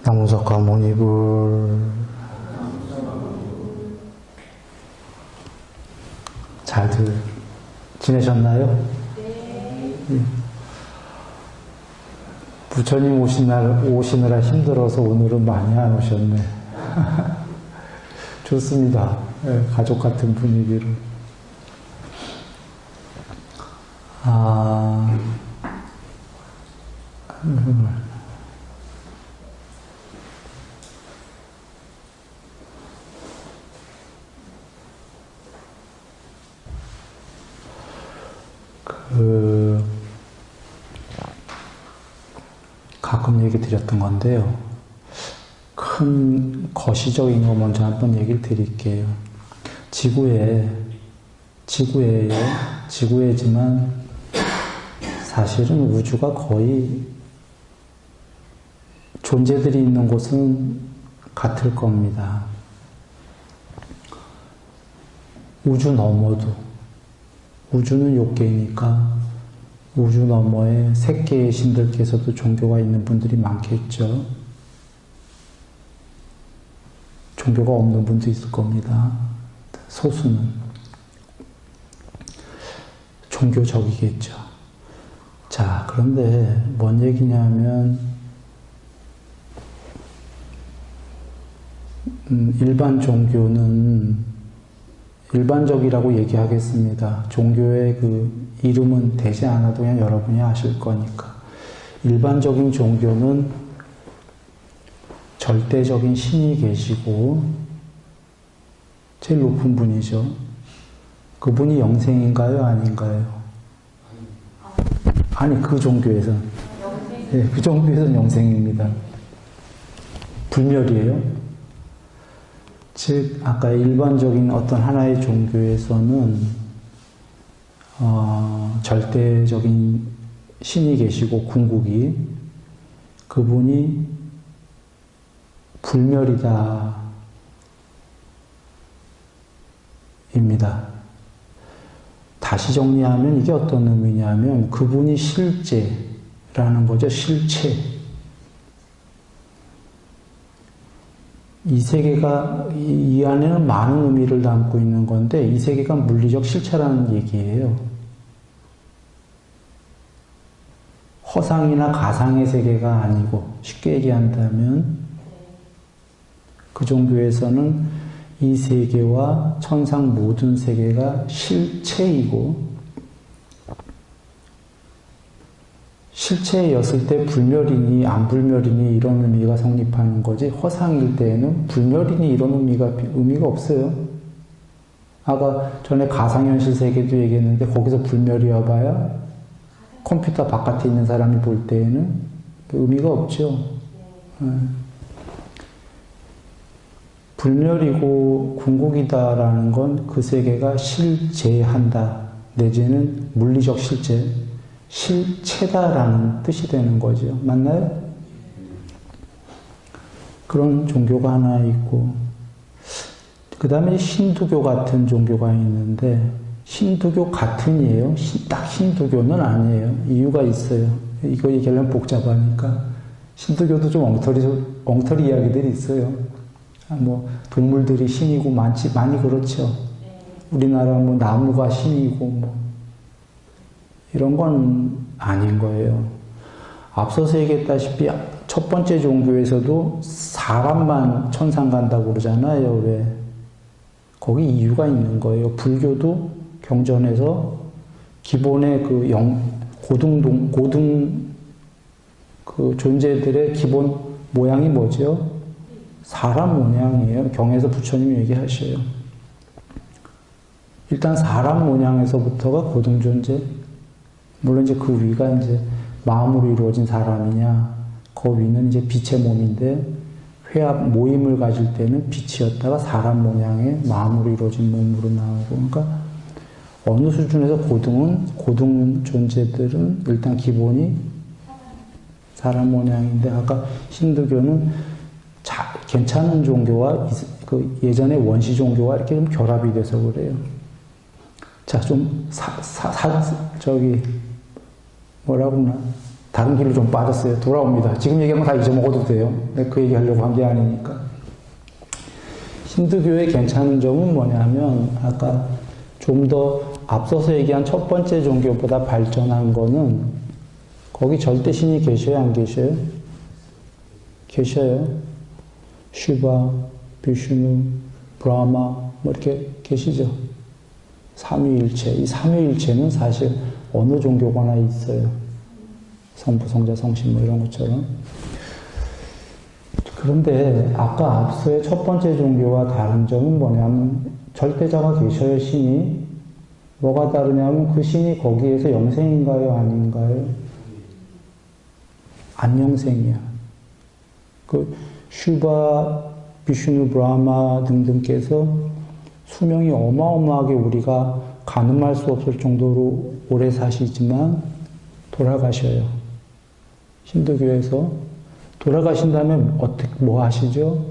나무석가 모니불 잘들 지내셨나요? 네. 부처님 오시느라 힘들어서 오늘은 많이 안 오셨네. 좋습니다. 네, 가족 같은 분위기로. 가끔 얘기 드렸던 건데요. 큰 거시적인 거 먼저 한번 얘기를 드릴게요. 지구에지만 사실은 우주가 거의 존재들이 있는 곳은 같을 겁니다. 우주 너머도, 우주는 욕계이니까 우주 너머에 색계의 신들께서도 종교가 있는 분들이 많겠죠. 종교가 없는 분도 있을 겁니다. 소수는. 종교적이겠죠. 자, 그런데 뭔 얘기냐면 일반 종교는 일반적이라고 얘기하겠습니다. 종교의 그 이름은 되지 않아도 그냥 여러분이 아실 거니까. 일반적인 종교는 절대적인 신이 계시고 제일 높은 분이죠. 그분이 영생인가요? 아닌가요? 아니, 그 종교에서는. 네, 그 종교에서는 영생입니다. 불멸이에요. 즉, 아까 일반적인 어떤 하나의 종교에서는 절대적인 신이 계시고 궁극이 그분이 불멸이다 입니다. 다시 정리하면 이게 어떤 의미냐면 그분이 실제라는 거죠. 실체. 이 세계가 이 안에는 많은 의미를 담고 있는 건데 이 세계가 물리적 실체라는 얘기예요. 허상이나 가상의 세계가 아니고 쉽게 얘기한다면 그 종교에서는 이 세계와 천상 모든 세계가 실체이고 실체였을 때 불멸이니 안 불멸이니 이런 의미가 성립하는 거지 허상일 때에는 불멸이니 이런 의미가 없어요. 아까 전에 가상현실 세계도 얘기했는데 거기서 불멸이어봐야 컴퓨터 바깥에 있는 사람이 볼 때에는 의미가 없죠. 불멸이고 궁극이다라는 건 그 세계가 실제한다 내지는 물리적 실제 실체다라는 뜻이 되는 거죠. 맞나요? 그런 종교가 하나 있고 그 다음에 신두교 같은 종교가 있는데 신두교 같은이에요. 딱 신두교는 아니에요. 이유가 있어요. 이거 얘기하려면 복잡하니까 신두교도 좀 엉터리 이야기들이 있어요. 뭐 동물들이 신이고 많이 그렇죠. 우리나라 뭐 나무가 신이고 뭐 이런 건 아닌 거예요. 앞서서 얘기했다시피 첫 번째 종교에서도 사람만 천상 간다고 그러잖아요. 왜? 거기 이유가 있는 거예요. 불교도 경전에서 기본의 그 고등 그 존재들의 기본 모양이 뭐죠? 사람 모양이에요. 경에서 부처님이 얘기하셔요. 일단 사람 모양에서부터가 고등 존재. 물론 이제 그 위가 이제 마음으로 이루어진 사람이냐, 그 위는 이제 빛의 몸인데, 회합, 모임을 가질 때는 빛이었다가 사람 모양의 마음으로 이루어진 몸으로 나오고, 그러니까 어느 수준에서 고등 존재들은 일단 기본이 사람 모양인데, 아까 힌두교는 괜찮은 종교와 그 예전의 원시 종교와 이렇게 좀 결합이 돼서 그래요. 자, 좀 뭐라고 하나 다른 길로 좀 빠졌어요. 돌아옵니다. 지금 얘기한 거 다 잊어먹어도 돼요. 그 얘기 하려고 한 게 아니니까. 힌두교의 괜찮은 점은 뭐냐면 아까 좀 더 앞서서 얘기한 첫 번째 종교보다 발전한 거는 거기 절대 신이 계셔요? 안 계셔요? 계셔요. 슈바, 비슈누, 브라마 뭐 이렇게 계시죠. 삼위일체. 이 삼위일체는 사실 어느 종교가나 있어요. 성부, 성자, 성신 뭐 이런 것처럼. 그런데 아까 앞서의 첫 번째 종교와 다른 점은 뭐냐면 절대자가 계셔요, 신이. 뭐가 다르냐면 그 신이 거기에서 영생인가요, 아닌가요? 안 영생이야. 그 슈바, 비슈누, 브라마 등등께서 수명이 어마어마하게 우리가 가늠할 수 없을 정도로 오래 사시지만 돌아가셔요. 힌두교에서 돌아가신 다음에 어떻게 뭐 하시죠?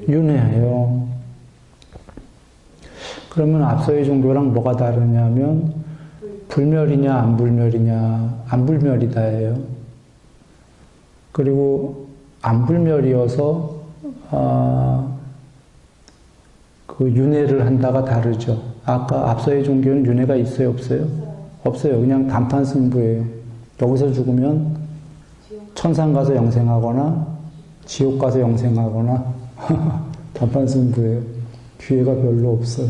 윤회해요. 그러면 앞서의 종교랑 뭐가 다르냐면 불멸이냐 안 불멸이냐 안 불멸이다예요. 그리고 안 불멸이어서 그 윤회를 한다가 다르죠. 아까 앞서의 종교는 윤회가 있어요, 없어요? 없어요. 그냥 단판 승부예요. 여기서 죽으면 천상 가서 영생하거나 지옥 가서 영생하거나 단판 승부예요. 기회가 별로 없어요.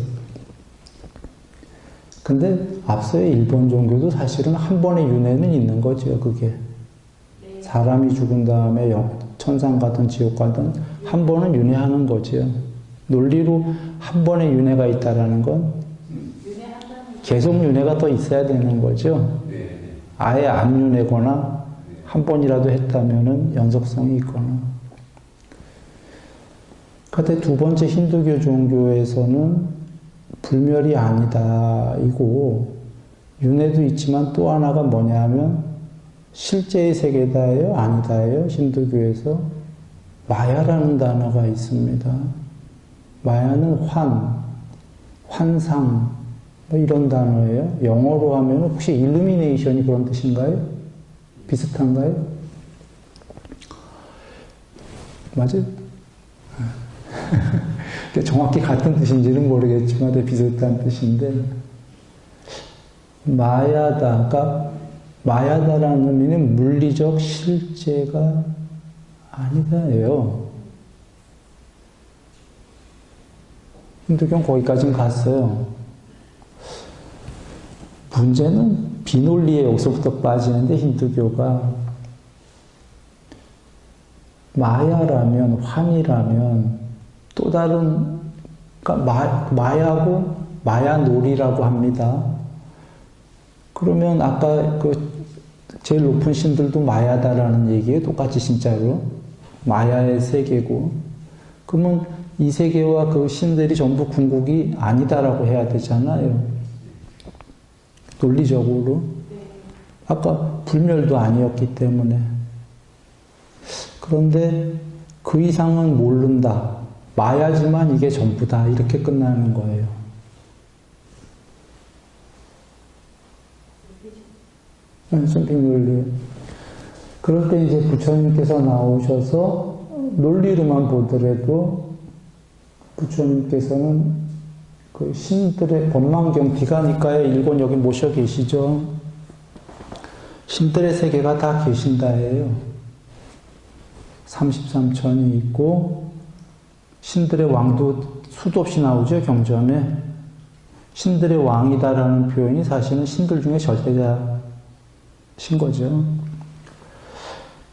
근데 앞서의 일본 종교도 사실은 한 번의 윤회는 있는 거죠, 그게. 사람이 죽은 다음에 천상 가든 지옥 가든 한 번은 윤회하는 거죠. 논리로 한 번의 윤회가 있다라는 건 계속 윤회가 더 있어야 되는 거죠. 아예 안 윤회거나 한 번이라도 했다면은 연속성이 있거나. 그런데 두 번째 힌두교 종교에서는 불멸이 아니다 이고 윤회도 있지만 또 하나가 뭐냐면 실제의 세계다예요, 아니다예요. 힌두교에서 마야라는 단어가 있습니다. 마야는 환상 뭐 이런 단어예요. 영어로 하면 혹시 일루미네이션이 그런 뜻인가요? 비슷한가요? 맞아요? 정확히 같은 뜻인지는 모르겠지만 비슷한 뜻인데 마야다. 그러니까 마야다라는 의미는 물리적 실제가 아니다예요. 힌두교는 거기까지는 갔어요. 문제는 비논리에 여기서부터 빠지는데 힌두교가 마야라면 환이라면 또 다른 그러니까 마야고 마야놀이라고 합니다. 그러면 아까 그 제일 높은 신들도 마야다라는 얘기예요. 똑같이 진짜로 마야의 세계고 그러면 이 세계와 그 신들이 전부 궁극이 아니다라고 해야 되잖아요. 논리적으로. 아까 불멸도 아니었기 때문에. 그런데 그 이상은 모른다. 마야지만 이게 전부다. 이렇게 끝나는 거예요. 선택 논리. 그럴 때 이제 부처님께서 나오셔서 논리로만 보더라도 부처님께서는 그 신들의 법망경 디가니까에 일본 여기 모셔 계시죠. 신들의 세계가 다 계신다예요. 33천이 있고 신들의 왕도 수도 없이 나오죠. 경전에. 신들의 왕이다라는 표현이 사실은 신들 중에 절대자신 거죠.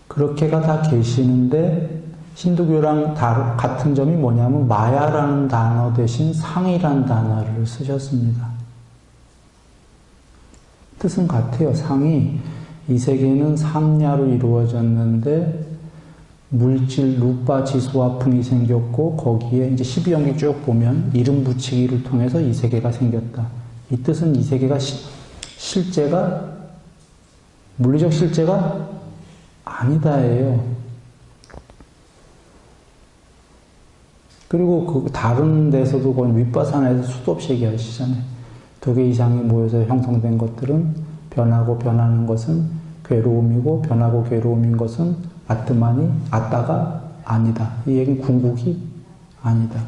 그렇게가 다 계시는데 힌두교랑 같은 점이 뭐냐면 마야라는 단어 대신 상이라는 단어를 쓰셨습니다. 뜻은 같아요. 상이. 이 세계는 상야로 이루어졌는데 물질, 루파, 지수화풍이 생겼고 거기에 이제 12연기 쭉 보면 이름 붙이기를 통해서 이 세계가 생겼다. 이 뜻은 이 세계가 실제가 물리적 실제가 아니다예요. 그리고 그 다른 데서도 거의 윗바사나에서 수도 없이 얘기하시잖아요. 2개 이상이 모여서 형성된 것들은 변하고 변하는 것은 괴로움이고 변하고 괴로움인 것은 아트만이 아따가 아니다. 이 얘기는 궁극이 아니다.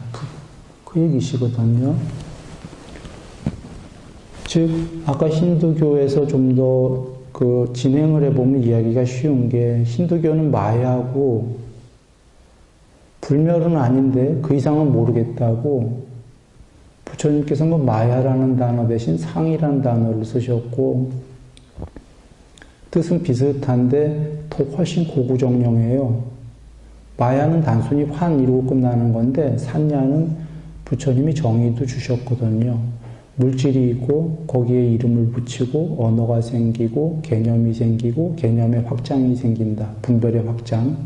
그 얘기시거든요. 즉 아까 힌두교에서 좀 더 그 진행을 해보면 이야기가 쉬운 게 힌두교는 마야고 불멸은 아닌데 그 이상은 모르겠다고 부처님께서는 그 마야라는 단어 대신 상이라는 단어를 쓰셨고 뜻은 비슷한데 더 훨씬 고구정령해요. 마야는 단순히 환 이루고 끝나는 건데 산야는 부처님이 정의도 주셨거든요. 물질이 있고 거기에 이름을 붙이고 언어가 생기고 개념이 생기고 개념의 확장이 생긴다. 분별의 확장.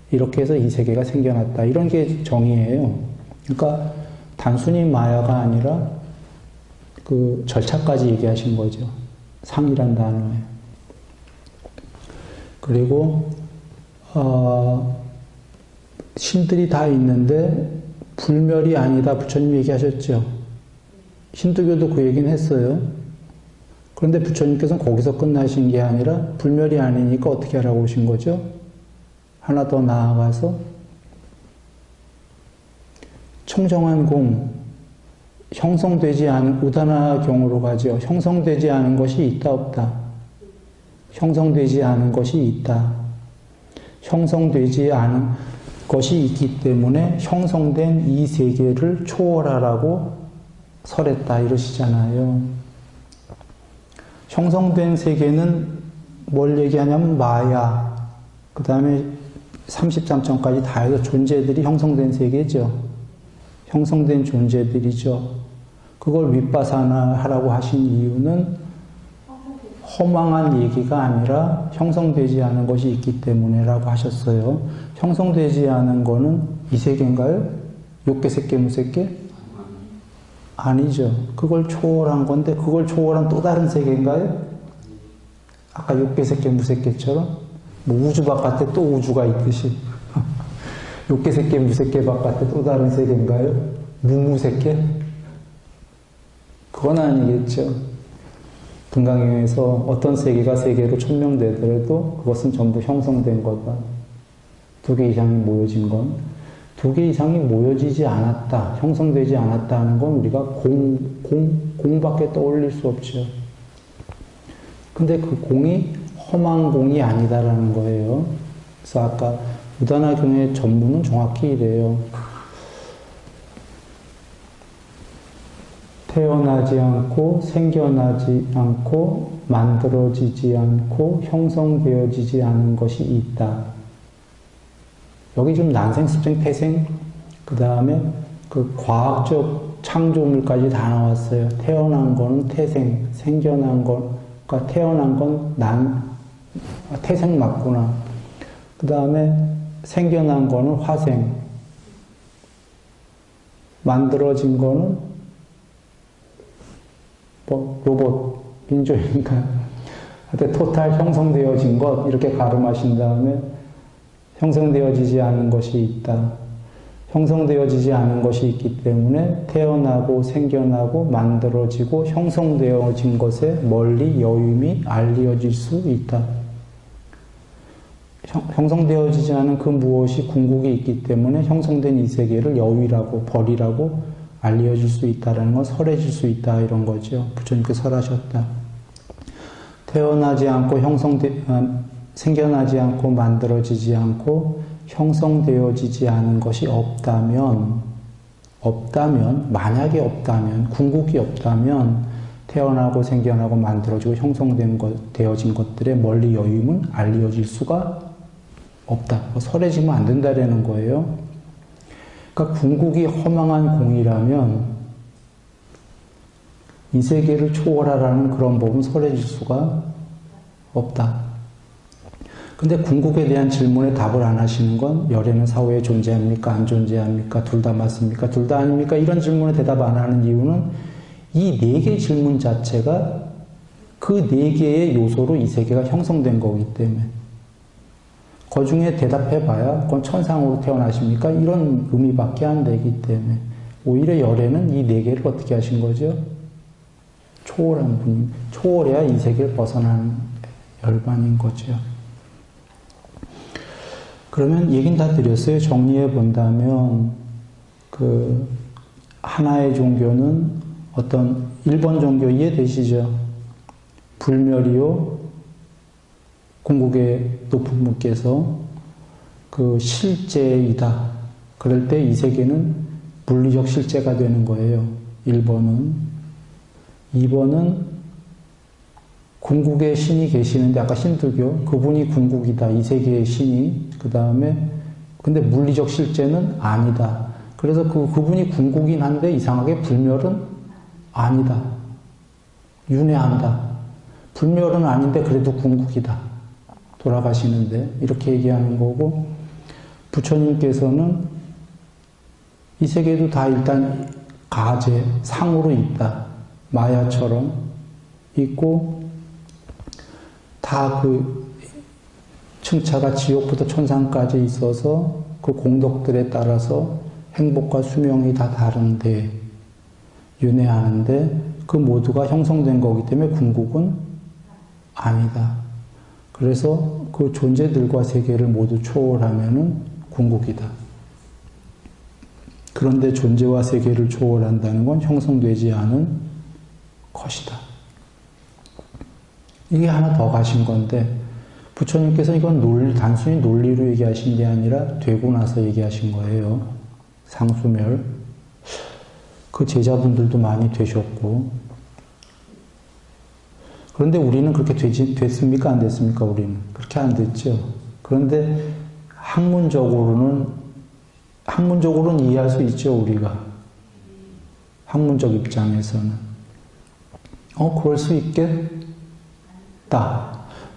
이렇게 해서 이 세계가 생겨났다. 이런 게 정의예요. 그러니까 단순히 마야가 아니라 그 절차까지 얘기하신 거죠. 상이란 단어에. 그리고 신들이 다 있는데 불멸이 아니다. 부처님 얘기하셨죠. 힌두교도 그 얘기는 했어요. 그런데 부처님께서는 거기서 끝나신 게 아니라 불멸이 아니니까 어떻게 하라고 오신 거죠? 하나 더 나아가서 청정한 공, 형성되지 않은 우다나경으로 가죠. 형성되지 않은 것이 있다 없다. 형성되지 않은 것이 있다. 형성되지 않은 것이 있기 때문에 형성된 이 세계를 초월하라고 설했다 이러시잖아요. 형성된 세계는 뭘 얘기하냐면 마야, 그 다음에 33점까지 다 해서 존재들이 형성된 세계죠. 형성된 존재들이죠. 그걸 윗바사나 하라고 하신 이유는 허망한 얘기가 아니라 형성되지 않은 것이 있기 때문에 라고 하셨어요. 형성되지 않은 거는 이 세계인가요? 욕계, 색계, 무색계? 아니죠. 그걸 초월한 건데 그걸 초월한 또 다른 세계인가요? 아까 욕계, 색계, 무색계처럼 뭐 우주 바깥에 또 우주가 있듯이 욕계, 색계, 무색계 바깥에 또 다른 세계인가요? 무무색계? 그건 아니겠죠. 금강경에서 어떤 세계가 세계로 천명되더라도 그것은 전부 형성된 거다. 2개 이상이 모여진 건 2개 이상이 모여지지 않았다, 형성되지 않았다 하는 건 우리가 공밖에 떠올릴 수 없죠. 근데 그 공이 험한 공이 아니다라는 거예요. 그래서 아까 우다나경의 전문은 정확히 이래요. 태어나지 않고 생겨나지 않고 만들어지지 않고 형성되어지지 않은 것이 있다. 여기 좀 난생, 습생, 태생, 그 다음에 그 과학적 창조물까지 다 나왔어요. 태어난 거는 태생, 생겨난 건, 그러니까 태어난 건 태생 맞구나. 그 다음에 생겨난 거는 화생, 만들어진 거는 뭐 로봇, 인조인간, 하여튼 토탈 형성되어진 것 이렇게 가름하신 다음에 형성되어지지 않은 것이 있다. 형성되어지지 않은 것이 있기 때문에 태어나고 생겨나고 만들어지고 형성되어진 것에 멀리 여임이 알려질 수 있다. 형성되어지지 않은 그 무엇이 궁극이 있기 때문에 형성된 이 세계를 여위라고 벌이라고 알려질 수 있다라는 건 설해질 수 있다 이런 거죠. 부처님께서 설하셨다. 태어나지 않고 생겨나지 않고 만들어지지 않고 형성되어지지 않은 것이 없다면, 만약에 없다면, 궁극이 없다면 태어나고 생겨나고 만들어지고 형성되어진 것들의 멀리 여임은 알려질 수가 없다. 설해지면 안 된다라는 거예요. 그러니까 궁극이 허망한 공이라면 이 세계를 초월하라는 그런 법은 설해질 수가 없다. 근데 궁극에 대한 질문에 답을 안 하시는 건 열애는 사후에 존재합니까? 안 존재합니까? 둘 다 맞습니까? 둘 다 아닙니까? 이런 질문에 대답 안 하는 이유는 이 4개 질문 자체가 그 4개의 요소로 이 세계가 형성된 거기 때문에 그 중에 대답해봐야 그건 천상으로 태어나십니까? 이런 의미밖에 안 되기 때문에 오히려 열애는 이 4개를 어떻게 하신 거죠? 초월한 분이 초월해야 이 세계를 벗어나는 열반인 거죠. 그러면 얘긴 다 드렸어요. 정리해 본다면 그 하나의 종교는 어떤 1번 종교 이해되시죠? 불멸이요. 궁극의 높은 분께서 그 실제이다. 그럴 때 이 세계는 물리적 실제가 되는 거예요. 1번은. 2번은 궁극의 신이 계시는데 아까 신두교 그분이 궁극이다. 이 세계의 신이. 그 다음에 근데 물리적 실제는 아니다. 그래서 그분이 궁극이긴 한데 이상하게 불멸은 아니다. 윤회한다. 불멸은 아닌데 그래도 궁극이다. 돌아가시는데 이렇게 얘기하는 거고 부처님께서는 이 세계도 다 일단 가제, 상으로 있다. 마야처럼 있고 다 그 층차가 지옥부터 천상까지 있어서 그 공덕들에 따라서 행복과 수명이 다 다른데 윤회하는데 그 모두가 형성된 거기 때문에 궁극은 아니다. 그래서 그 존재들과 세계를 모두 초월하면은 궁극이다. 그런데 존재와 세계를 초월한다는 건 형성되지 않은 것이다. 이게 하나 더 가신 건데 부처님께서 이건 단순히 논리로 얘기하신 게 아니라 되고 나서 얘기하신 거예요. 상수멸. 그 제자분들도 많이 되셨고 그런데 우리는 그렇게 됐습니까? 안 됐습니까? 우리는 그렇게 안 됐죠. 그런데 학문적으로는 이해할 수 있죠. 우리가 학문적 입장에서는 그럴 수 있겠다.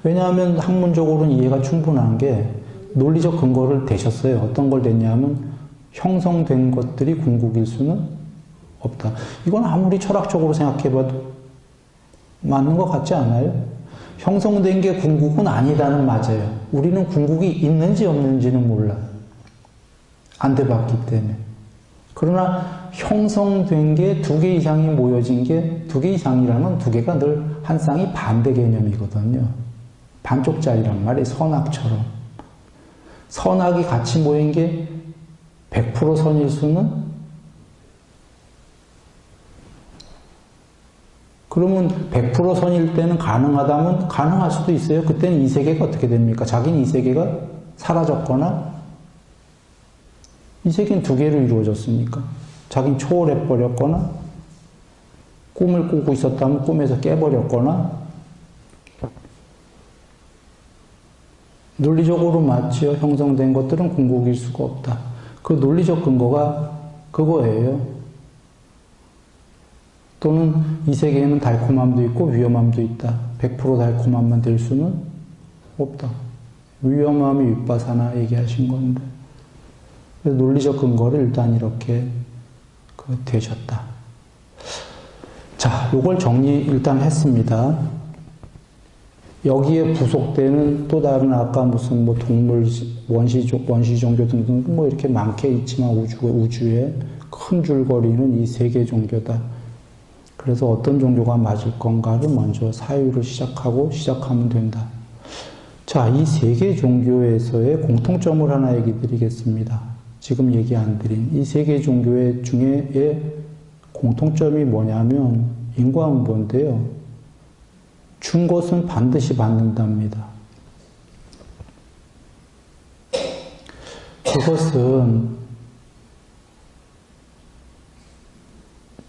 왜냐하면 학문적으로는 이해가 충분한 게 논리적 근거를 대셨어요. 어떤 걸 댔냐면 형성된 것들이 궁극일 수는 없다. 이건 아무리 철학적으로 생각해봐도 맞는 것 같지 않아요? 형성된 게 궁극은 아니다는 맞아요. 우리는 궁극이 있는지 없는지는 몰라. 안 돼봤기 때문에. 그러나 형성된 게 2개 이상이 모여진 게 2개 이상이라면 2개가 늘 한 쌍이 반대 개념이거든요. 반쪽짜리란 말이에요. 선악처럼. 선악이 같이 모인 게 100% 선일 수는 그러면 100% 선일 때는 가능하다면 가능할 수도 있어요. 그때는 이 세계가 어떻게 됩니까? 자기는 이 세계가 사라졌거나 이 세계는 2개로 이루어졌으니까 자기는 초월해버렸거나 꿈을 꾸고 있었다면 꿈에서 깨버렸거나 논리적으로 맞지요. 형성된 것들은 궁극일 수가 없다. 그 논리적 근거가 그거예요. 또는 이 세계에는 달콤함도 있고 위험함도 있다. 100% 달콤함만 될 수는 없다. 위험함이 윗바사나 얘기하신 건데 그래서 논리적 근거를 일단 이렇게 되셨다. 자, 요걸 정리 일단 했습니다. 여기에 부속되는 또 다른 아까 무슨 뭐 동물, 원시 종교 등등 뭐 이렇게 많게 있지만 우주에 큰 줄거리는 이 3개 종교다. 그래서 어떤 종교가 맞을 건가를 먼저 사유를 시작하면 된다. 자, 이 3개 종교에서의 공통점을 하나 얘기 드리겠습니다. 지금 얘기 안 드린 이 3개 종교 중에의 공통점이 뭐냐면 인과응보인데요. 준 것은 반드시 받는답니다. 그것은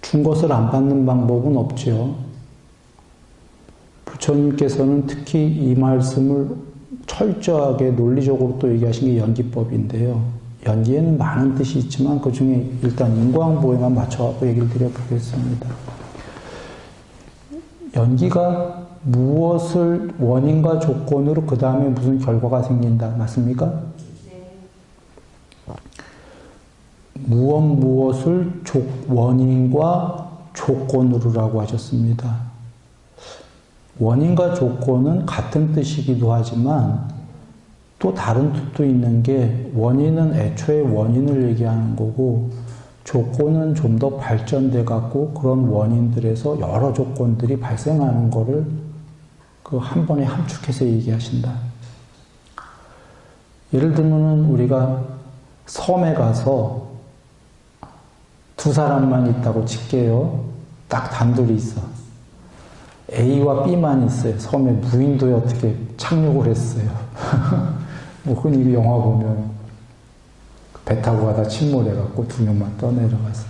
준 것을 안 받는 방법은 없죠. 부처님께서는 특히 이 말씀을 철저하게 논리적으로 또 얘기하신 게 연기법인데요. 연기에는 많은 뜻이 있지만 그 중에 일단 인과응보에만 맞춰갖고 얘기를 드려보겠습니다. 연기가 무엇을 원인과 조건으로 그 다음에 무슨 결과가 생긴다. 맞습니까? 무엇을 원인과 조건으로라고 하셨습니다. 원인과 조건은 같은 뜻이기도 하지만 또 다른 뜻도 있는 게 원인은 애초에 원인을 얘기하는 거고 조건은 좀 더 발전돼 갖고 그런 원인들에서 여러 조건들이 발생하는 거를 그 한 번에 함축해서 얘기하신다. 예를 들면은 우리가 섬에 가서 두 사람만 있다고 칠게요. 딱 단둘이 있어. A와 B만 있어요. 섬에 무인도에 어떻게 착륙을 했어요. 뭐 흔히 영화 보면 배 타고 가다 침몰해갖고 두 명만 떠내려가서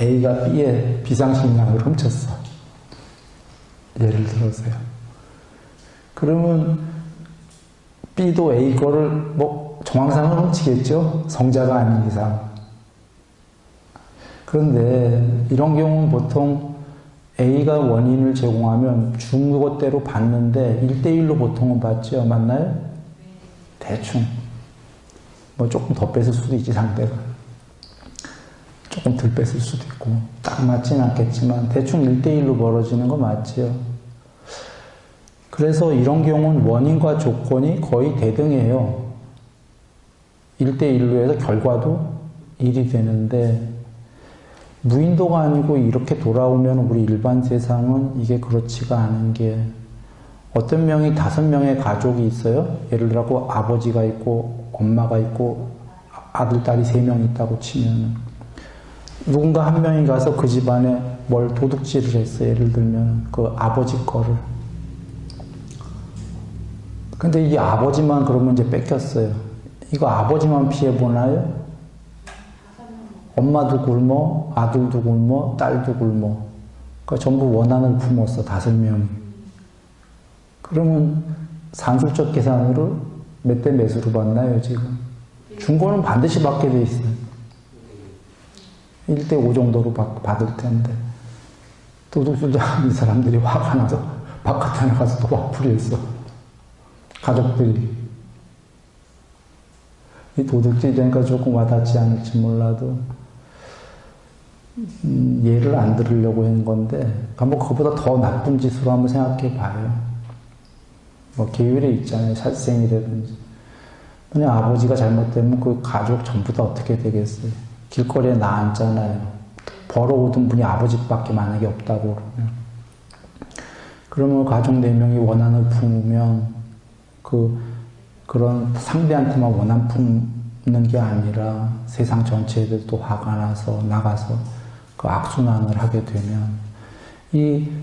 A가 B의 비상식량을 훔쳤어. 예를 들어서요. 그러면 B도 A 거를 뭐 정황상은 훔치겠죠? 성자가 아닌 이상. 그런데 이런 경우는 보통 A가 원인을 제공하면 준 것대로 받는데 1대1로 보통은 받죠. 맞나요? 대충. 뭐 조금 더 뺏을 수도 있지, 상대가. 조금 덜 뺏을 수도 있고. 딱 맞진 않겠지만 대충 1대1로 벌어지는 거 맞지요. 그래서 이런 경우는 원인과 조건이 거의 대등해요. 1대1로 해서 결과도 1이 되는데 무인도가 아니고 이렇게 돌아오면 우리 일반 세상은 이게 그렇지가 않은 게 어떤 명이 5명의 가족이 있어요. 예를 들어 아버지가 있고 엄마가 있고 아들, 딸이 3명 있다고 치면 누군가 한 명이 가서 그 집안에 뭘 도둑질을 했어요. 예를 들면 그 아버지 거를. 근데 이 아버지만 그러면 이제 뺏겼어요. 이거 아버지만 피해보나요? 엄마도 굶어, 아들도 굶어, 딸도 굶어. 그러니까 전부 원한을 품었어, 5명이. 그러면 산술적 계산으로 몇 대 몇으로 받나요, 지금? 준 거는 반드시 받게 돼 있어요. 1대5 정도로 받을 텐데. 도둑질하는 사람들이 화가 나서 바깥에 나가서 또 화풀이했어. 가족들이. 이 도둑질이니까 조금 와닿지 않을지 몰라도 예를 안 들으려고 한 건데 한번 그거보다 더 나쁜 짓으로 한번 생각해 봐요. 뭐 계율에 있잖아요. 살생이라든지. 그냥 아버지가 잘못되면 그 가족 전부 다 어떻게 되겠어요. 길거리에 나앉잖아요. 벌어오던 분이 아버지밖에 만약에 없다고 그러면 가족 4명이 원한을 품으면 그런 상대한테만 원한 품는 게 아니라 세상 전체에도 또 화가 나서 나가서 그 악순환을 하게 되면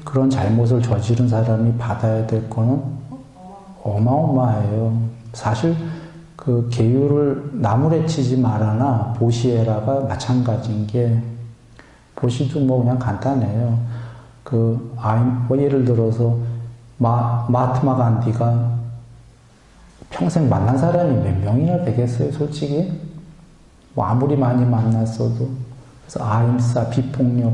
그런 잘못을 저지른 사람이 받아야 될 거는 어마어마해요. 사실 그 계율을 나무래 치지 말아나 보시해라가 마찬가지인 게 보시도 뭐 그냥 간단해요. 뭐 예를 들어서 마하트마 간디가 평생 만난 사람이 몇 명이나 되겠어요, 솔직히? 뭐 아무리 많이 만났어도. 그래서 아임사, 비폭력,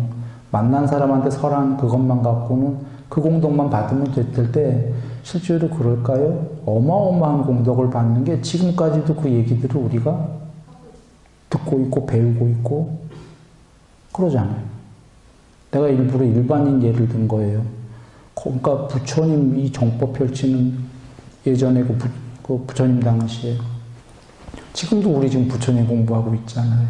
만난 사람한테 설한 그것만 갖고는 그 공덕만 받으면 될 때 실제로 그럴까요? 어마어마한 공덕을 받는 게 지금까지도 그 얘기들을 우리가 듣고 있고 배우고 있고 그러잖아요. 내가 일부러 일반인 예를 든 거예요. 그러니까 부처님 이 정법 펼치는 예전에 그 부처님 당시에 지금도 우리 지금 부처님 공부하고 있잖아요.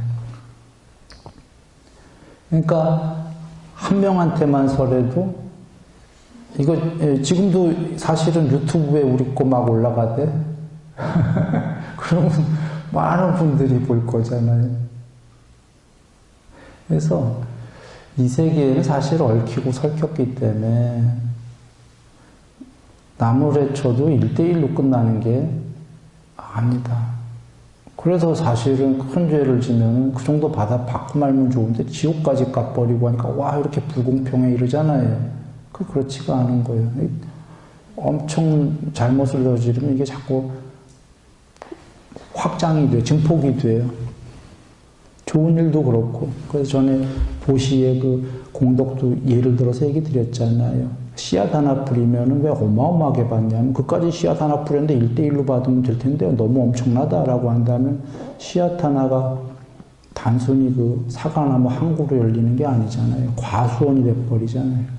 그러니까 한 명한테만 설해도 이거 지금도 사실은 유튜브에 우리 거 막 올라가대. 그러면 많은 분들이 볼 거잖아요. 그래서 이 세계에는 사실 얽히고 설켰기 때문에 나무래 쳐도 1대1로 끝나는 게 아니다. 그래서 사실은 큰 죄를 지면 그 정도 받고 말면 좋은데 지옥까지 값버리고 하니까 와 이렇게 불공평해 이러잖아요. 그렇지가 않은 거예요. 엄청 잘못을 저지르면 이게 자꾸 확장이 돼요. 증폭이 돼요. 좋은 일도 그렇고. 그래서 전에 보시의 그 공덕도 예를 들어서 얘기 드렸잖아요. 씨앗 하나 뿌리면 왜 어마어마하게 받냐면 그까지 씨앗 하나 뿌렸는데 1대1로 받으면 될 텐데 너무 엄청나다라고 한다면 씨앗 하나가 단순히 그 사과나무 한 그루 열리는 게 아니잖아요. 과수원이 돼버리잖아요.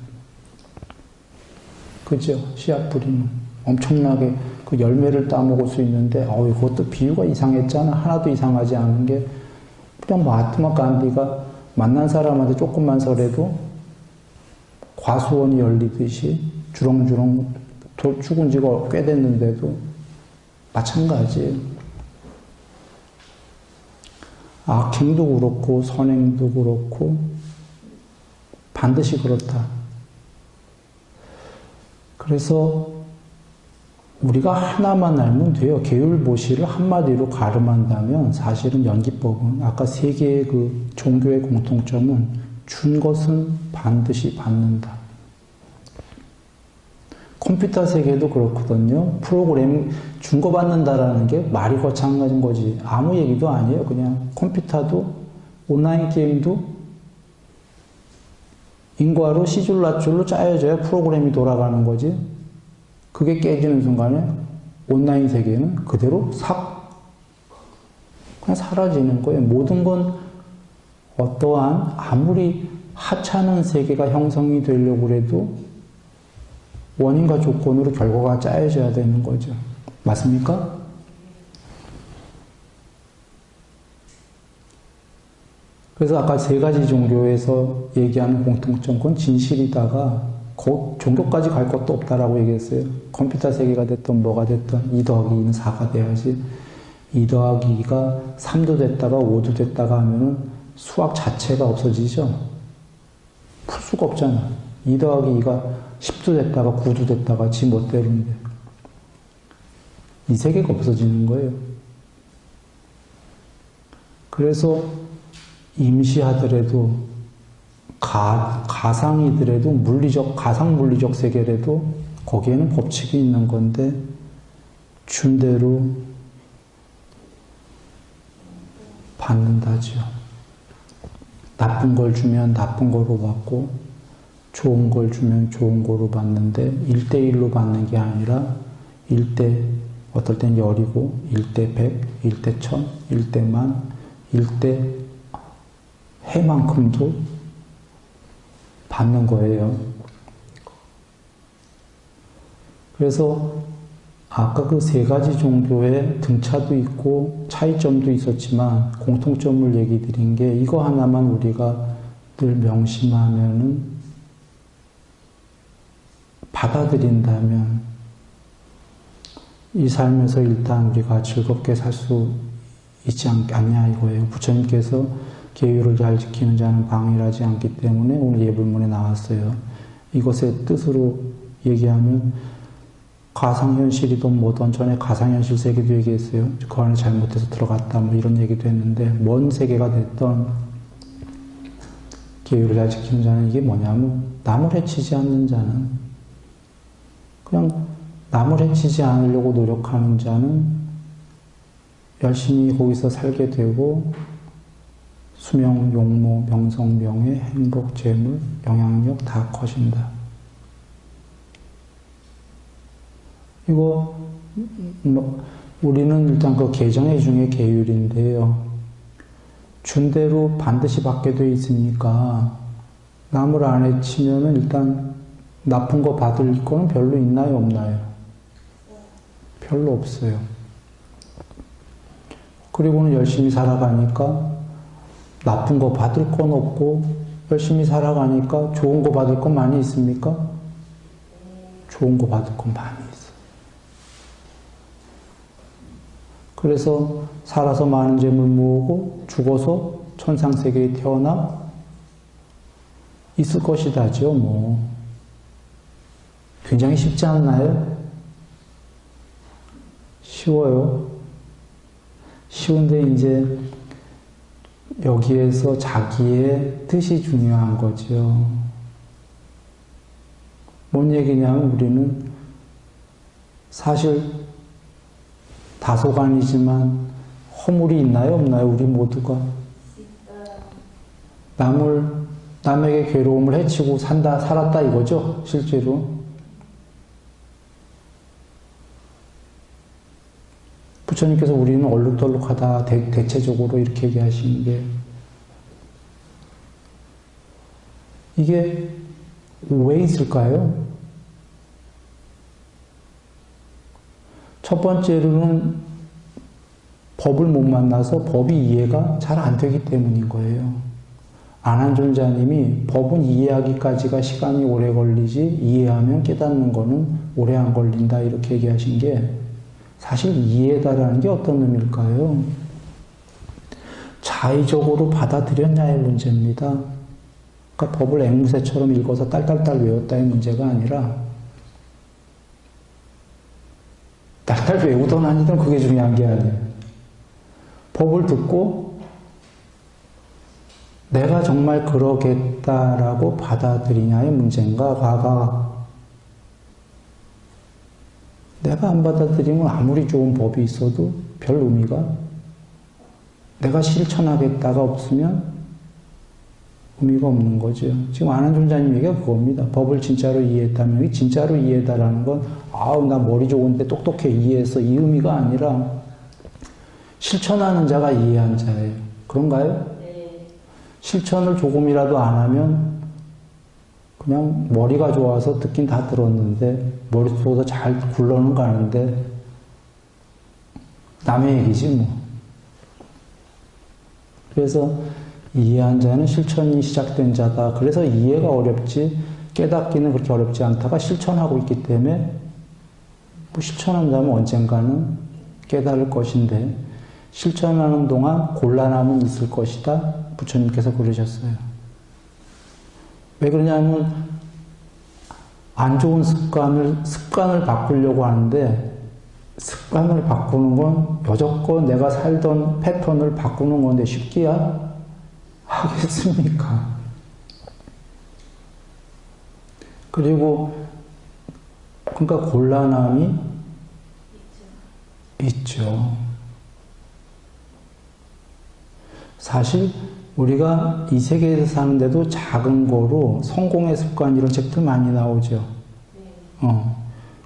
그죠? 씨앗 뿌리면 엄청나게 그 열매를 따먹을 수 있는데 이것도 비유가 이상했잖아. 하나도 이상하지 않은 게 그냥 마하트마 간디가 만난 사람한테 조금만 설해도 과수원이 열리듯이 주렁주렁 죽은 지가 꽤 됐는데도 마찬가지예요. 악행도 그렇고 선행도 그렇고 반드시 그렇다. 그래서 우리가 하나만 알면 돼요. 계율보시를 한마디로 가름한다면 사실은 연기법은 아까 세 개의 그 종교의 공통점은 준 것은 반드시 받는다. 컴퓨터 세계도 그렇거든요. 프로그램 준 거 받는다라는 게 말이 거창한 거지. 아무 얘기도 아니에요. 그냥 컴퓨터도 온라인 게임도 인과로 시줄 낱줄로 짜여져야 프로그램이 돌아가는 거지. 그게 깨지는 순간에 온라인 세계는 그대로 그냥 사라지는 거예요. 모든 건 어떠한 아무리 하찮은 세계가 형성이 되려고 해도 원인과 조건으로 결과가 짜여져야 되는 거죠. 맞습니까? 그래서 아까 세 가지 종교에서 얘기하는 공통점은 진실이다가 종교까지 갈 것도 없다라고 얘기했어요. 컴퓨터 세계가 됐든 뭐가 됐든 2 더하기 2는 4가 돼야지. 2 더하기 2가 3도 됐다가 5도 됐다가 하면은 수학 자체가 없어지죠. 풀 수가 없잖아. 2 더하기 2가 10도 됐다가 9도 됐다가 지 멋대로인데 이 세계가 없어지는 거예요. 그래서 임시하더라도 가상이더라도 가상 물리적 세계라도 거기에는 법칙이 있는 건데 준 대로 받는다죠. 나쁜 걸 주면 나쁜 거로 받고 좋은 걸 주면 좋은 거로 받는데 1대1로 받는 게 아니라 1대 어떨 땐 열이고 1대 100, 1대 1000, 1대 만, 1대 해만큼도 받는 거예요. 그래서 아까 그 세 가지 종교의 등차도 있고 차이점도 있었지만 공통점을 얘기 드린 게 이거 하나만 우리가 늘 명심하면은 받아들인다면 이 삶에서 일단 우리가 즐겁게 살 수 있지 않냐 이거예요. 부처님께서 계율을 잘 지키는 자는 방해하지 않기 때문에 오늘 예불문에 나왔어요. 이것의 뜻으로 얘기하면 가상현실이든 뭐든 전에 가상현실 세계도 얘기했어요. 그 안에 잘못해서 들어갔다 뭐 이런 얘기도 했는데 뭔 세계가 됐던 계율을 잘 지키는 자는 이게 뭐냐면 남을 해치지 않는 자는 그냥 남을 해치지 않으려고 노력하는 자는 열심히 거기서 살게 되고 수명, 용모, 명성, 명예, 행복, 재물, 영향력 다 커진다. 이거 우리는 일단 그 계정의 중에 계율인데요. 준 대로 반드시 받게 돼 있으니까 남을 안 해치면은 일단 나쁜 거 받을 거는 별로 있나요, 없나요? 별로 없어요. 그리고는 열심히 살아가니까 나쁜 거 받을 건 없고 열심히 살아가니까 좋은 거 받을 건 많이 있습니까? 좋은 거 받을 건 많이 있어요. 그래서 살아서 많은 재물 모으고 죽어서 천상세계에 태어나 있을 것이다죠. 뭐 굉장히 쉽지 않나요? 쉬워요. 쉬운데 이제 여기에서 자기의 뜻이 중요한 거죠. 뭔 얘기냐면 우리는 사실 다소간이지만 허물이 있나요? 없나요? 우리 모두가. 남에게 괴로움을 해치고 살았다 이거죠? 실제로. 부처님께서 우리는 얼룩덜룩하다 대체적으로 이렇게 얘기하시는 게 이게 왜 있을까요? 첫 번째로는 법을 못 만나서 법이 이해가 잘 안 되기 때문인 거예요. 안한존자님이 법은 이해하기까지가 시간이 오래 걸리지 이해하면 깨닫는 거는 오래 안 걸린다 이렇게 얘기하신 게 사실 이해다라는 게 어떤 의미일까요? 자의적으로 받아들였냐의 문제입니다. 그러니까 법을 앵무새처럼 읽어서 딸딸딸 외웠다의 문제가 아니라 딸딸 외우던 아니든 그게 중요한 게 아니에요. 법을 듣고 내가 정말 그러겠다라고 받아들이냐의 문제인가, 과가. 내가 안 받아들이면 아무리 좋은 법이 있어도 별 의미가, 내가 실천하겠다가 없으면 의미가 없는 거죠. 지금 안한존자님 얘기가 그겁니다. 법을 진짜로 이해했다면, 진짜로 이해다라는 건, 아우, 나 머리 좋은데 똑똑해 이해해서 이 의미가 아니라, 실천하는 자가 이해한 자예요. 그런가요? 실천을 조금이라도 안 하면 그냥 머리가 좋아서 듣긴 다 들었는데 머릿속에서 잘 굴러는 가는데 남의 얘기지 뭐. 그래서 이해한 자는 실천이 시작된 자다. 그래서 이해가 어렵지 깨닫기는 그렇게 어렵지 않다가 실천하고 있기 때문에 뭐 실천한다면 언젠가는 깨달을 것인데 실천하는 동안 곤란함은 있을 것이다. 부처님께서 그러셨어요. 왜 그러냐면 안 좋은 습관을 바꾸려고 하는데 습관을 바꾸는 건 여태껏 내가 살던 패턴을 바꾸는 건데 쉽기야? 하겠습니까? 그리고 그러니까 곤란함이 있죠. 사실 우리가 이 세계에서 사는데도 작은 거로 성공의 습관 이런 책들 많이 나오죠.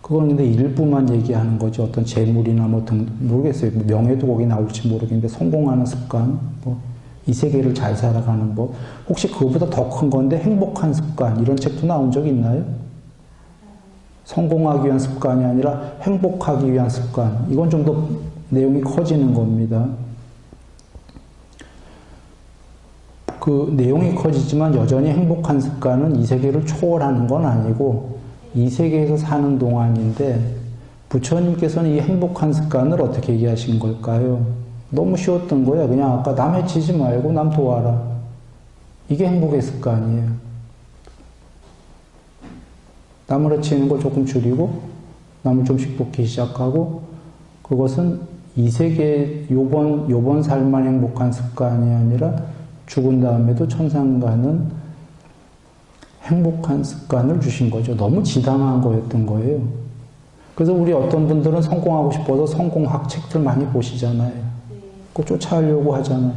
그건 근데 일부만 얘기하는 거죠. 어떤 재물이나 뭐 등, 모르겠어요. 명예도 거기 나올지 모르겠는데 성공하는 습관, 뭐 이 세계를 잘 살아가는 법. 혹시 그거보다 더 큰 건데 행복한 습관 이런 책도 나온 적 있나요? 성공하기 위한 습관이 아니라 행복하기 위한 습관. 이건 좀 더 내용이 커지는 겁니다. 그 내용이 커지지만 여전히 행복한 습관은 이 세계를 초월하는 건 아니고 이 세계에서 사는 동안인데 부처님께서는 이 행복한 습관을 어떻게 얘기하신 걸까요? 너무 쉬웠던 거야. 그냥 아까 남 해치지 말고 남 도와라. 이게 행복의 습관이에요. 남을 해치는 거 조금 줄이고 남을 좀씩 돕기 시작하고 그것은 이 세계 요번 삶만 행복한 습관이 아니라 죽은 다음에도 천상 가는 행복한 습관을 주신 거죠. 너무 지당한 거였던 거예요. 그래서 우리 어떤 분들은 성공하고 싶어서 성공학 책들 많이 보시잖아요. 그거 쫓아가려고 하잖아요.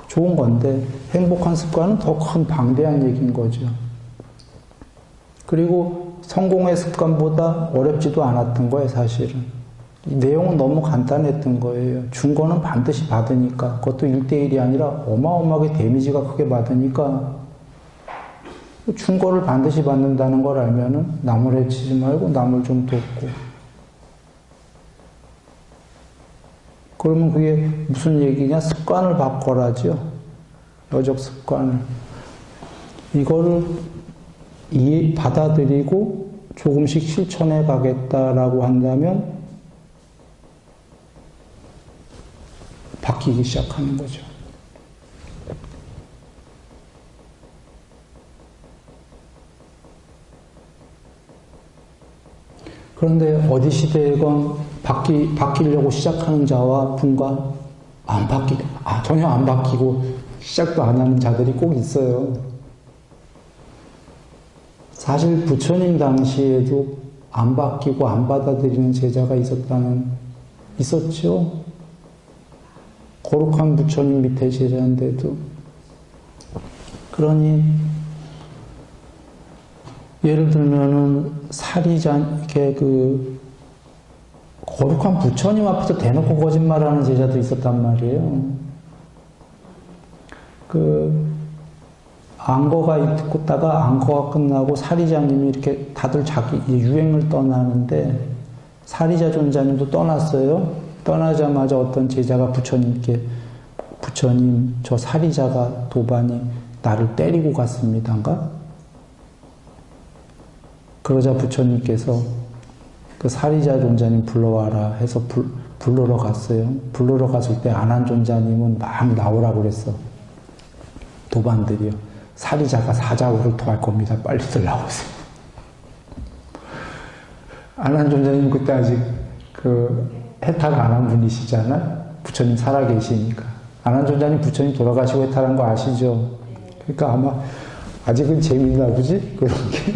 좋은 건데 행복한 습관은 더 큰 방대한 얘기인 거죠. 그리고 성공의 습관보다 어렵지도 않았던 거예요, 사실은. 이 내용은 너무 간단했던 거예요. 준 거는 반드시 받으니까. 그것도 1대1이 아니라 어마어마하게 데미지가 크게 받으니까 준 거를 반드시 받는다는 걸 알면은 남을 해치지 말고 남을 좀 돕고. 그러면 그게 무슨 얘기냐? 습관을 바꿔라죠. 여적 습관을. 이거를 받아들이고 조금씩 실천해 가겠다라고 한다면 바뀌기 시작하는 거죠. 그런데 어디 시대에건 바뀌려고 시작하는 자와 분과 전혀 안 바뀌고 시작도 안 하는 자들이 꼭 있어요. 사실 부처님 당시에도 안 바뀌고 안 받아들이는 제자가 있었죠. 거룩한 부처님 밑에 제자인데도. 그러니 예를 들면은 이렇게 거룩한 부처님 앞에서 대놓고 거짓말하는 제자도 있었단 말이에요. 안거가 있다가 안거가 끝나고 사리자님이 이렇게 다들 자기 유행을 떠나는데 사리자 존자님도 떠났어요. 떠나자마자 어떤 제자가 부처님 저 사리자가 도반이 나를 때리고 갔습니다인가? 그러자 부처님께서 그 사리자 존자님 불러와라 해서 부르러 갔어요. 부르러 갔을 때 아난존자님은 막 나오라고 그랬어. 도반들이요. 사리자가 사자우를 토할 겁니다. 빨리들 나오세요. 아난존자님 그때 아직 그 해탈 안 한 분이시잖아. 부처님 살아계시니까. 아난존자님 부처님 돌아가시고 해탈한 거 아시죠? 그러니까 아마 아직은 재미있나 보지? 그런 게.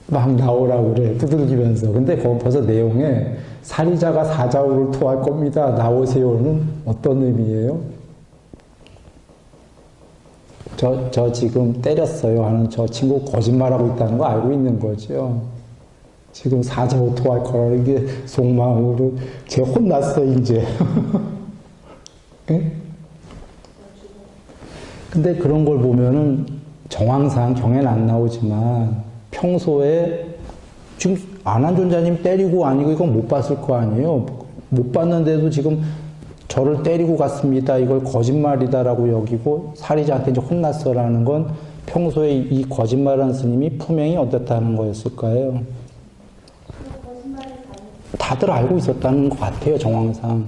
막 나오라고 그래. 두들기면서. 근데 거기 벌써 내용에 사리자가 사자우를 토할 겁니다. 나오세요는 어떤 의미예요? 저 지금 때렸어요 하는 저 친구 거짓말하고 있다는 거 알고 있는 거죠. 지금 사자우 토할 거라는 게 속마음으로 쟤 혼났어 이제. 응? 근데 그런 걸 보면은 정황상 경에는 안 나오지만 평소에 지금 아난존자님 때리고 아니고 이건 못 봤을 거 아니에요. 못 봤는데도 지금 저를 때리고 갔습니다. 이걸 거짓말이다라고 여기고 사리자한테 이제 혼났어라는 건 평소에 이 거짓말하는 스님이 품행이 어떻다는 거였을까요? 다들 알고 있었다는 것 같아요. 정황상.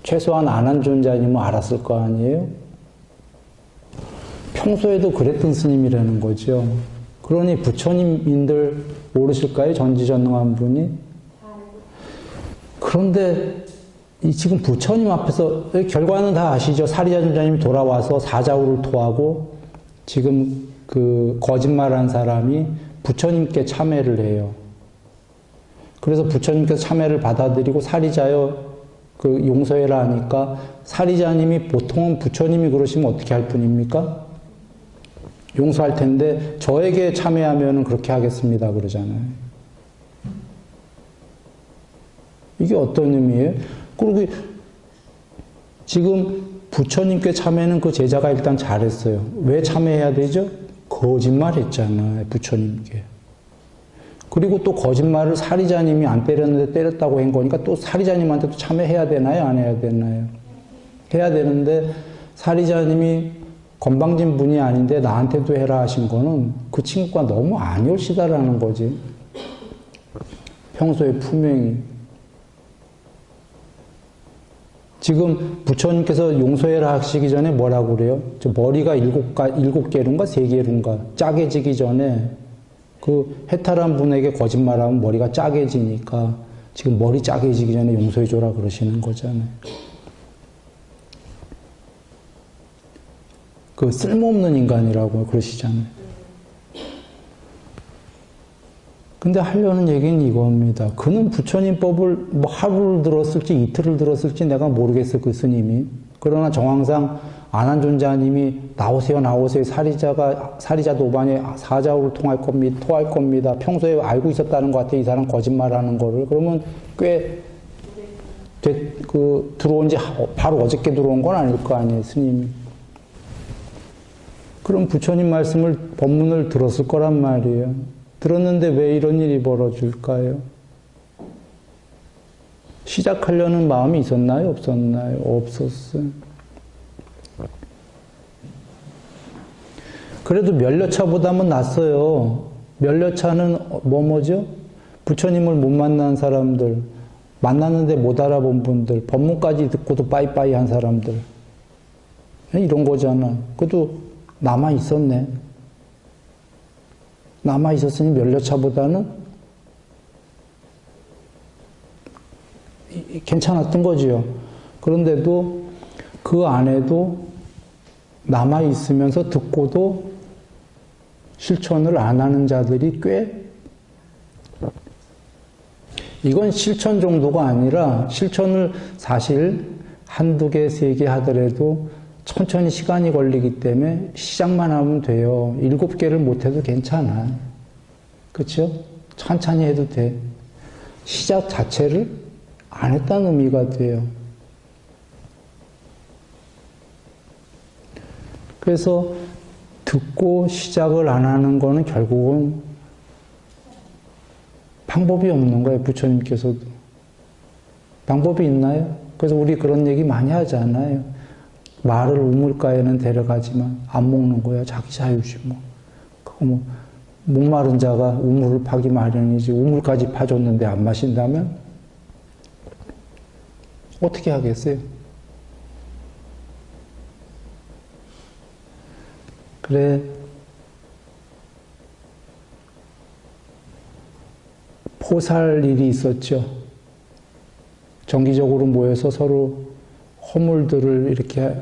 최소한 아난존자님은 알았을 거 아니에요? 평소에도 그랬던 스님이라는 거죠. 그러니 부처님인들 모르실까요? 전지전능한 분이? 그런데 이 지금 부처님 앞에서 결과는 다 아시죠? 사리자 존자님이 돌아와서 사자우를 토하고 지금 그 거짓말한 사람이 부처님께 참회를 해요. 그래서 부처님께서 참회를 받아들이고 사리자여 그 용서해라 하니까 사리자님이 보통은 부처님이 그러시면 어떻게 할 뿐입니까? 용서할 텐데 저에게 참회하면 그렇게 하겠습니다 그러잖아요. 이게 어떤 의미예요? 그리고 지금 부처님께 참회는 그 제자가 일단 잘했어요. 왜 참회해야 되죠? 거짓말했잖아요 부처님께. 그리고 또 거짓말을 사리자님이 안 때렸는데 때렸다고 한 거니까 또 사리자님한테도 참회해야 되나요? 안 해야 되나요? 해야 되는데 사리자님이 건방진 분이 아닌데 나한테도 해라 하신 거는 그 친구가 너무 안열시다라는 거지. 평소에 품행이. 지금 부처님께서 용서해라 하시기 전에 뭐라고 그래요? 저 머리가 7개lun가 3개lun가 짜게지기 전에 그 해탈한 분에게 거짓말하면 머리가 짜게지니까 지금 머리 짜게지기 전에 용서해줘라 그러시는 거잖아요. 그 쓸모없는 인간이라고 그러시잖아요. 근데 하려는 얘기는 이겁니다. 그는 부처님 법을 뭐 하루를 들었을지 이틀을 들었을지 내가 모르겠어요. 그 스님이. 그러나 정황상 아난존자님이 나오세요 나오세요 사리자 도반에 사자우를 토할 겁니다. 평소에 알고 있었다는 것 같아요. 이 사람 거짓말하는 거를. 그러면 꽤 들어온 지 바로 어저께 들어온 건 아닐 거 아니에요. 스님이. 그럼 부처님 말씀을 법문을 들었을 거란 말이에요. 들었는데 왜 이런 일이 벌어질까요? 시작하려는 마음이 있었나요? 없었나요? 없었어요. 그래도 멸려차보다는 낫어요. 멸려차는 뭐죠? 부처님을 못 만난 사람들, 만났는데 못 알아본 분들, 법문까지 듣고도 빠이빠이 한 사람들. 이런 거잖아. 그래도 남아있었네. 남아있었으니 멸려차보다는 괜찮았던 거지요. 그런데도 그 안에도 남아있으면서 듣고도 실천을 안 하는 자들이 꽤, 이건 실천 정도가 아니라 실천을 사실 한두 개, 3개 하더라도 천천히 시간이 걸리기 때문에 시작만 하면 돼요. 7개를 못해도 괜찮아. 그렇죠? 천천히 해도 돼. 시작 자체를 안 했다는 의미가 돼요. 그래서 듣고 시작을 안 하는 거는 결국은 방법이 없는 거예요. 부처님께서도. 방법이 있나요? 그래서 우리 그런 얘기 많이 하잖아요. 말을 우물가에는 데려가지만 안 먹는 거야. 자기 자유지 뭐. 그거 뭐 목마른 자가 우물을 파기 마련이지 우물까지 파줬는데 안 마신다면 어떻게 하겠어요? 그래 포살 일이 있었죠. 정기적으로 모여서 서로 허물들을 이렇게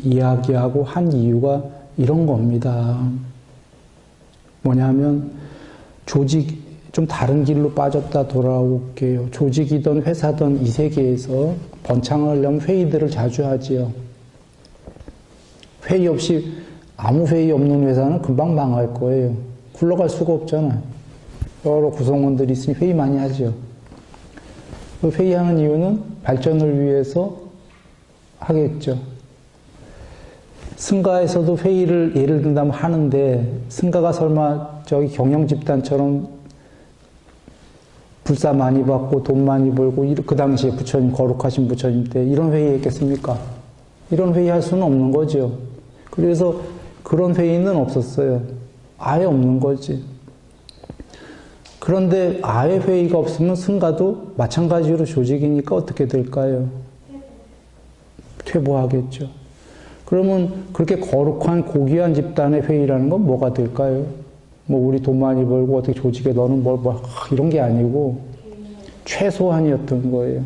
이야기하고 한 이유가 이런 겁니다. 뭐냐면 조직 좀 다른 길로 빠졌다 돌아올게요. 조직이든 회사든 이 세계에서 번창하려면 회의들을 자주 하지요. 회의 없이 아무 회의 없는 회사는 금방 망할 거예요. 굴러갈 수가 없잖아요. 여러 구성원들이 있으니 회의 많이 하죠. 그 회의하는 이유는 발전을 위해서 하겠죠. 승가에서도 회의를 예를 든다면 하는데 승가가 설마 저기 경영집단처럼 불사 많이 받고 돈 많이 벌고 그 당시에 부처님 거룩하신 부처님 때 이런 회의 했겠습니까? 이런 회의 할 수는 없는 거죠. 그래서 그런 회의는 없었어요. 아예 없는 거지. 그런데 아예 회의가 없으면 승가도 마찬가지로 조직이니까 어떻게 될까요? 퇴보하겠죠. 그러면 그렇게 거룩한 고귀한 집단의 회의라는 건 뭐가 될까요? 뭐 우리 돈 많이 벌고 어떻게 조직에 너는 이런 게 아니고 최소한이었던 거예요.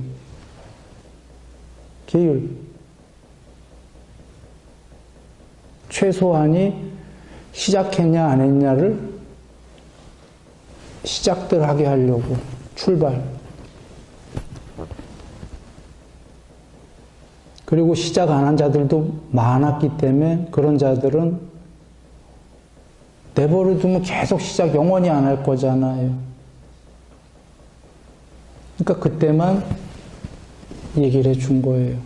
계율. 최소한이 시작했냐 안 했냐를 시작들 하게 하려고 출발. 그리고 시작 안 한 자들도 많았기 때문에 그런 자들은 내버려 두면 계속 시작 영원히 안 할 거잖아요. 그러니까 그때만 얘기를 해준 거예요.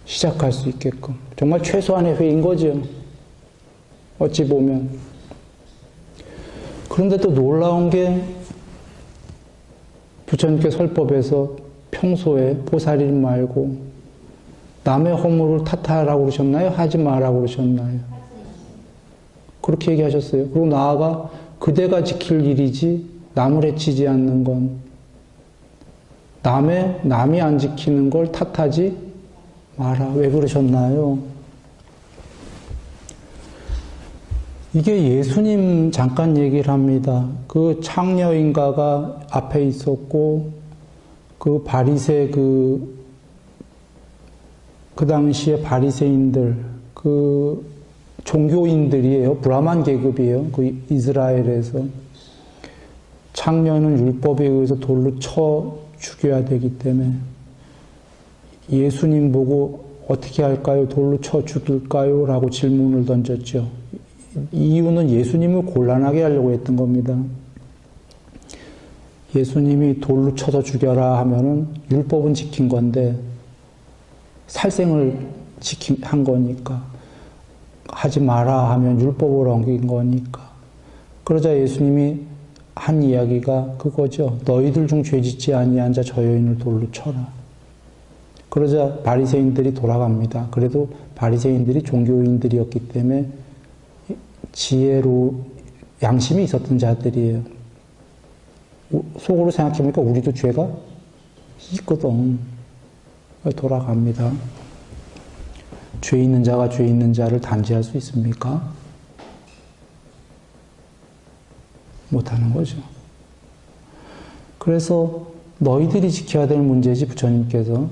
시작할 수 있게끔. 정말 최소한의 회의인 거죠. 어찌 보면. 그런데 또 놀라운 게 부처님께 설법에서 평소에 보살일 말고 남의 허물을 탓하라고 그러셨나요? 하지 마라고 그러셨나요? 그렇게 얘기하셨어요. 그리고 나아가 그대가 지킬 일이지 남을 해치지 않는 건 남이 안 지키는 걸 탓하지 마라. 왜 그러셨나요? 이게 예수님 잠깐 얘기를 합니다. 그 창녀인가가 앞에 있었고 그 바리새 그 당시에 바리새인들 그 종교인들이에요. 브라만 계급이에요. 그 이스라엘에서 창녀는 율법에 의해서 돌로 쳐 죽여야 되기 때문에 예수님 보고 어떻게 할까요? 돌로 쳐 죽일까요? 라고 질문을 던졌죠. 이유는 예수님을 곤란하게 하려고 했던 겁니다. 예수님이 돌로 쳐서 죽여라 하면은 율법은 지킨 건데 살생을 한 거니까 하지 마라 하면 율법을 어긴 거니까. 그러자 예수님이 한 이야기가 그거죠. 너희들 중 죄짓지 아니한 자 저 여인을 돌로 쳐라. 그러자 바리새인들이 돌아갑니다. 그래도 바리새인들이 종교인들이었기 때문에 지혜로 양심이 있었던 자들이에요. 속으로 생각해보니까 우리도 죄가 있거든. 돌아갑니다. 죄 있는 자가 죄 있는 자를 단죄할 수 있습니까? 못하는 거죠. 그래서 너희들이 지켜야 될 문제지 부처님께서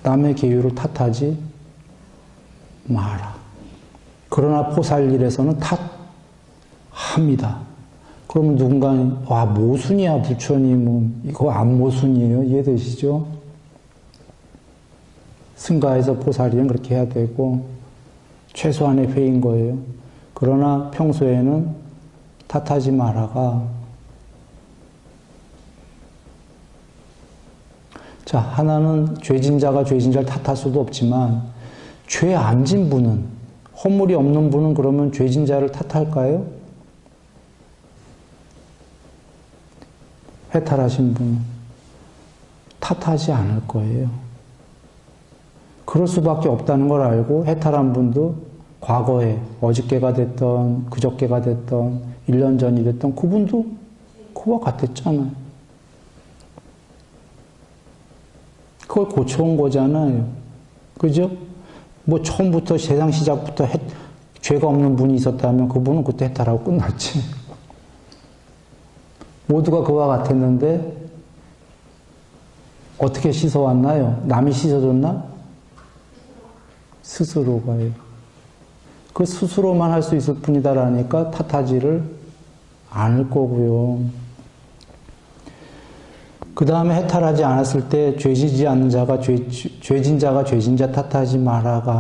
남의 계율을 탓하지 마라. 그러나 포살일에서는 탓합니다. 그러면 누군가는 와 모순이야 부처님은 이거 안 모순이에요. 이해되시죠? 승가에서 포살일은 그렇게 해야 되고 최소한의 회의인 거예요. 그러나 평소에는 탓하지 마라가 자 하나는 죄진 자가 죄진 자를 탓할 수도 없지만 죄 안 진 분은 허물이 없는 분은 그러면 죄진 자를 탓할까요? 해탈하신 분은 탓하지 않을 거예요. 그럴 수밖에 없다는 걸 알고 해탈한 분도 과거에 어저께가 됐던 그저께가 됐던 1년 전이 됐던 그분도 그와 같았잖아요. 그걸 고쳐온 거잖아요. 그죠? 뭐 처음부터 세상 시작부터 죄가 없는 분이 있었다면 그분은 그때 해탈하고 끝났지. 모두가 그와 같았는데 어떻게 씻어왔나요? 남이 씻어줬나? 스스로가요. 그 스스로만 할 수 있을 뿐이다라니까 탓하지를 않을 거고요. 그 다음에 해탈하지 않았을 때 죄지지 않는 자가 죄진 자가 죄진 자 탓하지 말아가